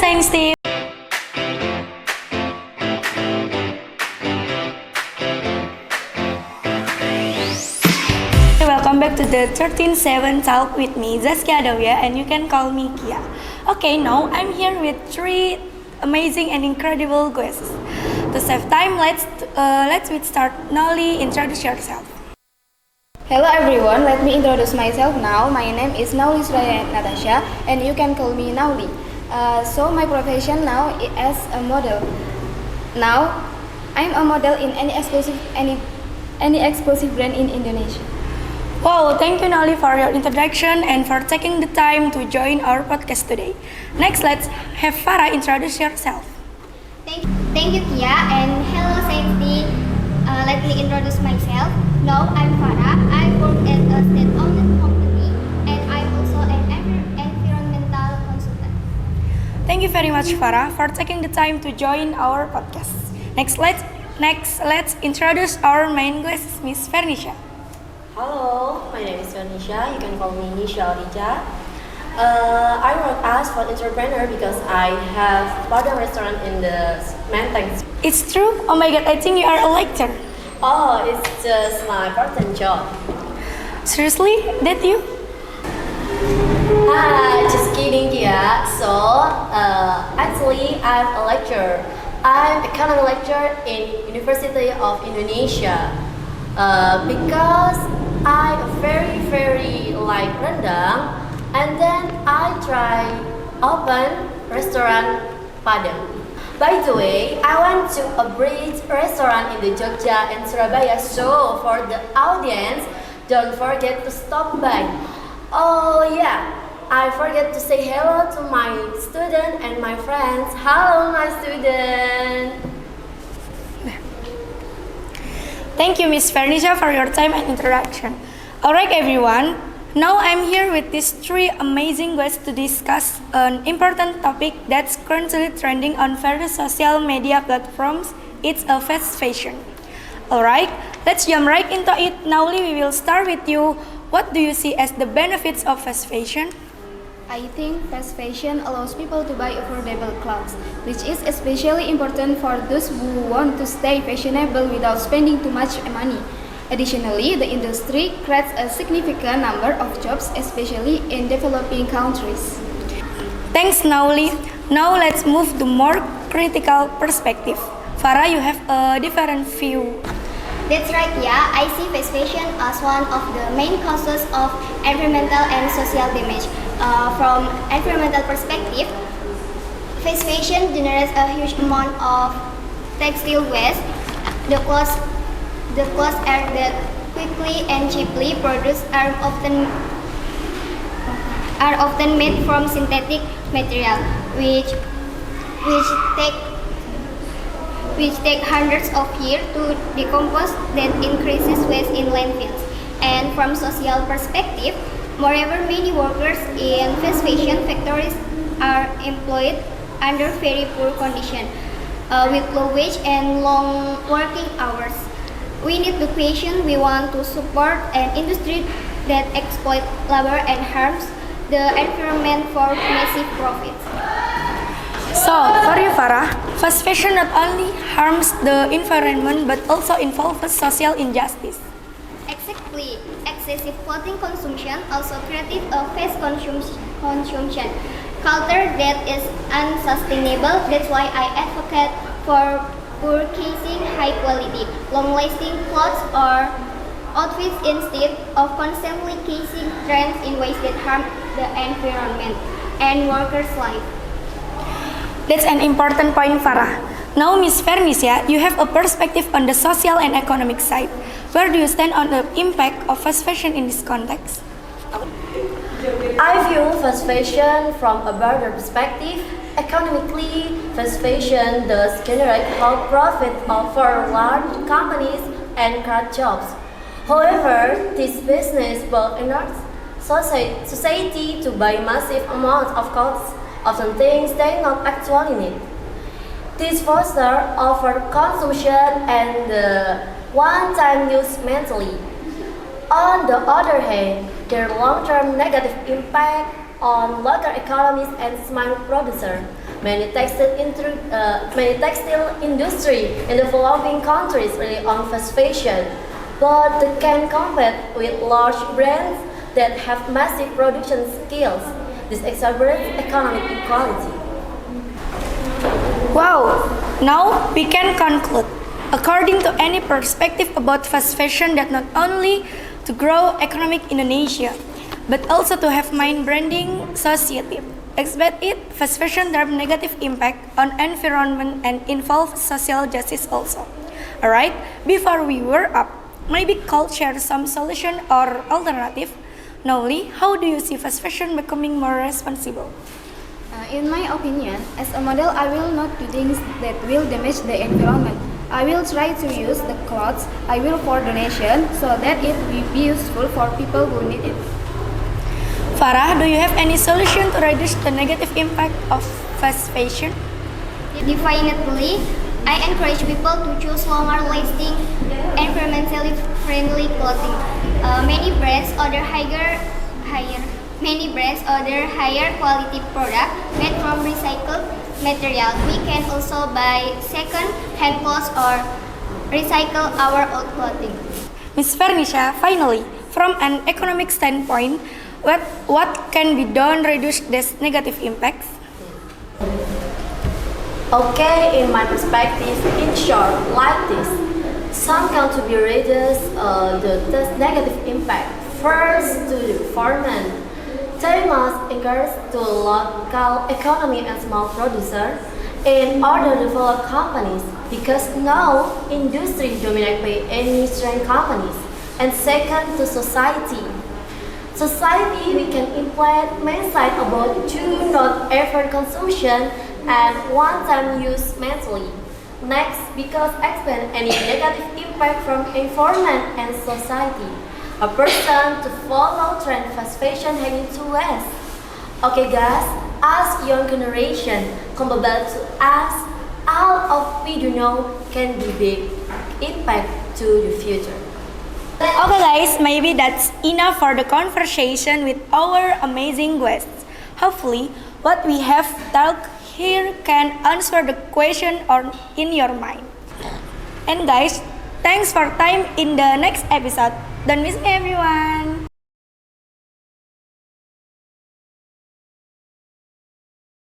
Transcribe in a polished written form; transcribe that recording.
Science Team! Welcome back to the 13-7 talk with me, Zaskia Adawia, and you can call me Kia. Okay, now I'm here with three amazing and incredible guests. To save time, let's start. Noli, introduce yourself. Hello everyone, let me introduce myself now. My name is Nauli Suraya Natasha and you can call me Nauli. So my profession now is as a model. Now, I'm a model in any exclusive brand in Indonesia. Wow, thank you Noli for your introduction and for taking the time to join our podcast today. Next, let's have Farah introduce yourself. Thank you Kia and hello Science Team. Let me introduce myself. Now I'm Farah. I work at a state-owned company and I'm also an environmental consultant. Thank you very much Farah for taking the time to join our podcast. Next, let's introduce our main guest, Miss Fernisha. Hello, my name is Vernisha. You can call me Nisha Orija. I work as food entrepreneur because I have partner restaurant in the Menteng. It's true? Oh my god, I think you are a lecturer. Oh, it's just my part-time job. Seriously? That you? Just kidding, yeah. So, actually, I'm a lecturer. I'm economy lecturer in University of Indonesia. Because I very like rendang, and then I try open restaurant Padang. By the way, I went to a bridge restaurant in the Jogja and Surabaya, so for the audience, don't forget to stop by. Oh yeah, I forget to say hello to my student and my friends. Hello my student. Thank you, Miss Fernisha, for your time and introduction. Alright, everyone. Now I'm here with these three amazing guests to discuss an important topic that's currently trending on various social media platforms. It's a fast fashion. Alright, let's jump right into it. Now, we will start with you. What do you see as the benefits of fast fashion? I think fast fashion allows people to buy affordable clothes, which is especially important for those who want to stay fashionable without spending too much money. Additionally, the industry creates a significant number of jobs, especially in developing countries. Thanks, Nauli. Now let's move to more critical perspective. Farah, you have a different view. That's right, yeah. I see fast fashion as one of the main causes of environmental and social damage. From environmental perspective, fast fashion generates a huge amount of textile waste. The clothes are that quickly and cheaply produced are often made from synthetic material, which take hundreds of years to decompose. That increases waste in landfills. And from social perspective, moreover, many workers in fast fashion factories are employed under very poor conditions, with low wage and long working hours. We need to question we want to support an industry that exploits labor and harms the environment for massive profits. So, for you Farah, fast fashion not only harms the environment but also involves social injustice. Exactly. Excessive clothing consumption also creates a fast consumption culture that is unsustainable. That's why I advocate for purchasing high quality, long-lasting clothes or outfits instead of constantly chasing trends in ways that harm the environment and workers' life. That's an important point, Farah. Now, Miss Fernisha, you have a perspective on the social and economic side. Where do you stand on the impact of fast fashion in this context? I view fast fashion from a broader perspective. Economically, fast fashion does generate high profit for large companies and create jobs. However, this business both enables society to buy massive amounts of clothes, often things they not actually need. This fosters overconsumption and one-time use mentally. On the other hand, their long-term negative impact on local economies and small producers. Many textile industry in developing countries rely on fast fashion, but they can compete with large brands that have massive production skills. This exacerbates economic equality. Wow, now we can conclude. According to any perspective about fast fashion, that not only to grow economic Indonesia, but also to have mind branding society. Expect it, fast fashion have negative impact on environment and involve social justice also. Alright, before we wrap up, maybe Colt share some solution or alternative. Noli, how do you see fast fashion becoming more responsible? In my opinion, as a model, I will not do things that will damage the environment. I will try to use the clothes I will for donation so that it will be useful for people who need it. Farah, do you have any solution to reduce the negative impact of fast fashion? Definitely, I encourage people to choose longer lasting, environmentally friendly clothing. Many brands order higher quality product made from recycled material. We can also buy second-hand clothes or recycle our old clothing. Ms. Fernisha, finally, from an economic standpoint, what can be done to reduce these negative impacts? Okay, in my perspective, in short, like this, some contributors the negative impact. First, to the environment. They must encourage the local economy and small producers in order to develop companies because now industry dominated by any strong companies. And second, to society. Society, we can implement mindset about do not effort consumption and one-time use mentally. Next, because explain any negative impact from environment and society. A person to follow trend fast fashion having two ways. Okay guys, as young generation compare to us, all of we do know can be big impact to the future. Okay guys, maybe that's enough for the conversation with our amazing guests. Hopefully, what we have talked here can answer the question or in your mind. And guys, thanks for time in the next episode. Don't miss me everyone.